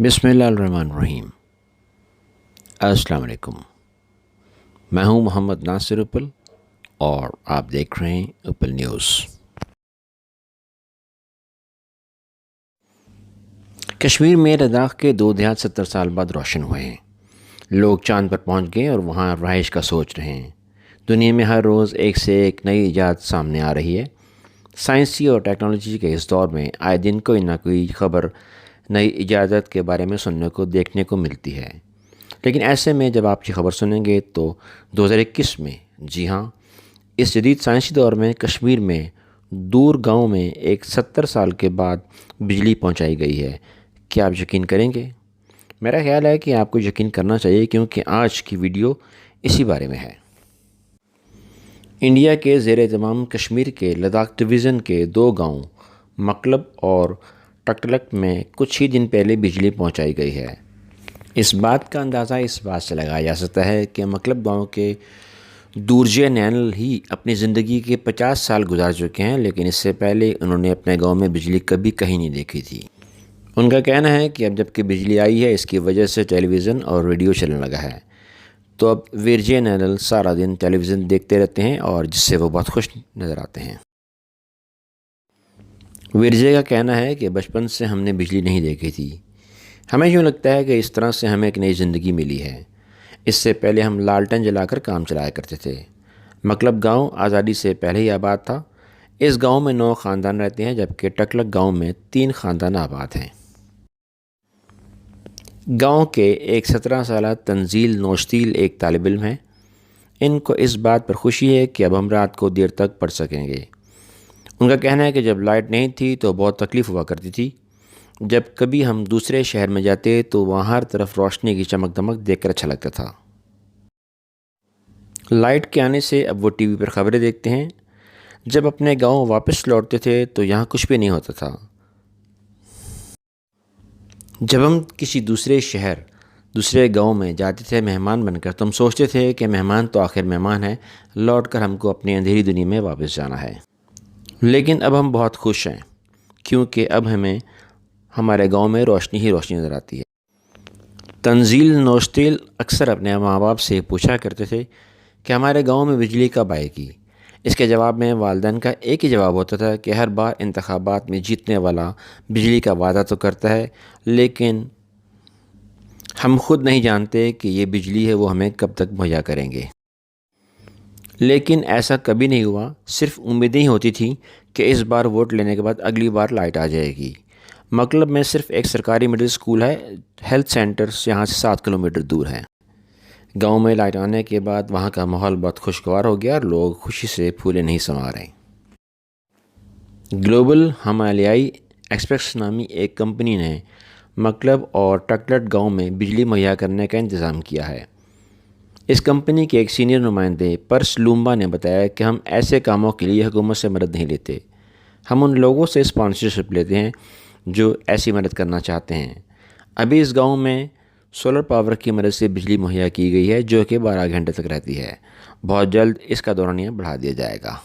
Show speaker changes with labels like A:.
A: बिस्मिल्लाहिर्रहमानिर्रहीम। अस्सलाम वालेकुम। मैं हूं मोहम्मद नासिर उपल और आप देख रहे हैं उपल न्यूज़। कश्मीर में लद्दाख के 2 दहाई 70 साल बाद रोशन हुए हैं। लोग चांद पर पहुंच गए और वहां रहाइश का सोच रहे हैं। दुनिया में हर रोज़ एक से एक नई इजाद सामने आ रही है। साइंसी और टेक्नोलॉजी के इस दौर में आए दिन कोई ना कोई खबर नई इजाज़त के बारे में सुनने को देखने को मिलती है। लेकिन ऐसे में जब आप ये खबर सुनेंगे तो 2021 में, जी हाँ, इस जदीद साइंसी दौर में कश्मीर में दूर गांव में एक 70 साल के बाद बिजली पहुंचाई गई है। क्या आप यकीन करेंगे? मेरा ख्याल है कि आपको यकीन करना चाहिए, क्योंकि आज की वीडियो इसी बारे में है। इंडिया के ज़ेर तमाम कश्मीर के लद्दाख डिवीज़न के 2 गाँव मकलब और टकटलक में कुछ ही दिन पहले बिजली पहुंचाई गई है। इस बात का अंदाज़ा इस बात से लगाया जा सकता है कि मकलब गांव के दूरजे नैनल ही अपनी ज़िंदगी के 50 साल गुजार चुके हैं, लेकिन इससे पहले उन्होंने अपने गांव में बिजली कभी कहीं नहीं देखी थी। उनका कहना है कि अब जबकि बिजली आई है, इसकी वजह से टेलीविज़न और रेडियो चलने लगा है। तो अब वीरजे नैनल सारा दिन टेलीविज़न देखते रहते हैं और जिससे वो बहुत खुश नज़र आते हैं। वीरजे का कहना है कि बचपन से हमने बिजली नहीं देखी थी। हमें यूँ लगता है कि इस तरह से हमें एक नई ज़िंदगी मिली है। इससे पहले हम लालटेन जलाकर काम चलाया करते थे। मकलब गांव आज़ादी से पहले ही आबाद था। इस गांव में 9 ख़ानदान रहते हैं, जबकि टकलक गांव में 3 ख़ानदान आबाद हैं। गांव के एक 17 साला तंजील नौश्तील एक तालिब इल्म है। इनको इस बात पर खुशी है कि अब हम रात को देर तक पढ़ सकेंगे। उनका कहना है कि जब लाइट नहीं थी तो बहुत तकलीफ़ हुआ करती थी। जब कभी हम दूसरे शहर में जाते तो वहाँ हर तरफ रोशनी की चमक दमक देखकर अच्छा लगता था। लाइट के आने से अब वो टीवी पर ख़बरें देखते हैं। जब अपने गांव वापस लौटते थे तो यहाँ कुछ भी नहीं होता था। जब हम किसी दूसरे शहर, दूसरे गांव में जाते थे मेहमान बनकर, तो हम सोचते थे कि मेहमान तो आखिर मेहमान है, लौट कर हमको अपनी अंधेरी दुनिया में वापस जाना है। लेकिन अब हम बहुत खुश हैं, क्योंकि अब हमें हमारे गांव में रोशनी ही रोशनी नज़र आती है। तंजील नौश्तील अक्सर अपने माँ बाप से पूछा करते थे कि हमारे गांव में बिजली कब आएगी। इसके जवाब में वालिदैन का एक ही जवाब होता था कि हर बार इंतखाबात में जीतने वाला बिजली का वादा तो करता है, लेकिन हम खुद नहीं जानते कि ये बिजली है वो हमें कब तक मुहैया करेंगे। लेकिन ऐसा कभी नहीं हुआ। सिर्फ उम्मीदें ही होती थी कि इस बार वोट लेने के बाद अगली बार लाइट आ जाएगी। मकलब में सिर्फ एक सरकारी मिडिल स्कूल है। हेल्थ सेंटर यहाँ से 7 किलोमीटर दूर है। गांव में लाइट आने के बाद वहाँ का माहौल बहुत खुशगवार हो गया और लोग खुशी से फूले नहीं समा रहे। ग्लोबल हिमालयाई एक्सप्रेस नामी एक कंपनी ने मकलब और टकटलक गांव में बिजली मुहैया करने का इंतज़ाम किया है। इस कंपनी के एक सीनियर नुमाइंदे पर्स लूम्बा ने बताया कि हम ऐसे कामों के लिए हुकूमत से मदद नहीं लेते। हम उन लोगों से स्पॉन्सरशिप लेते हैं जो ऐसी मदद करना चाहते हैं। अभी इस गांव में सोलर पावर की मदद से बिजली मुहैया की गई है, जो कि 12 घंटे तक रहती है। बहुत जल्द इसका दौरानिया बढ़ा दिया जाएगा।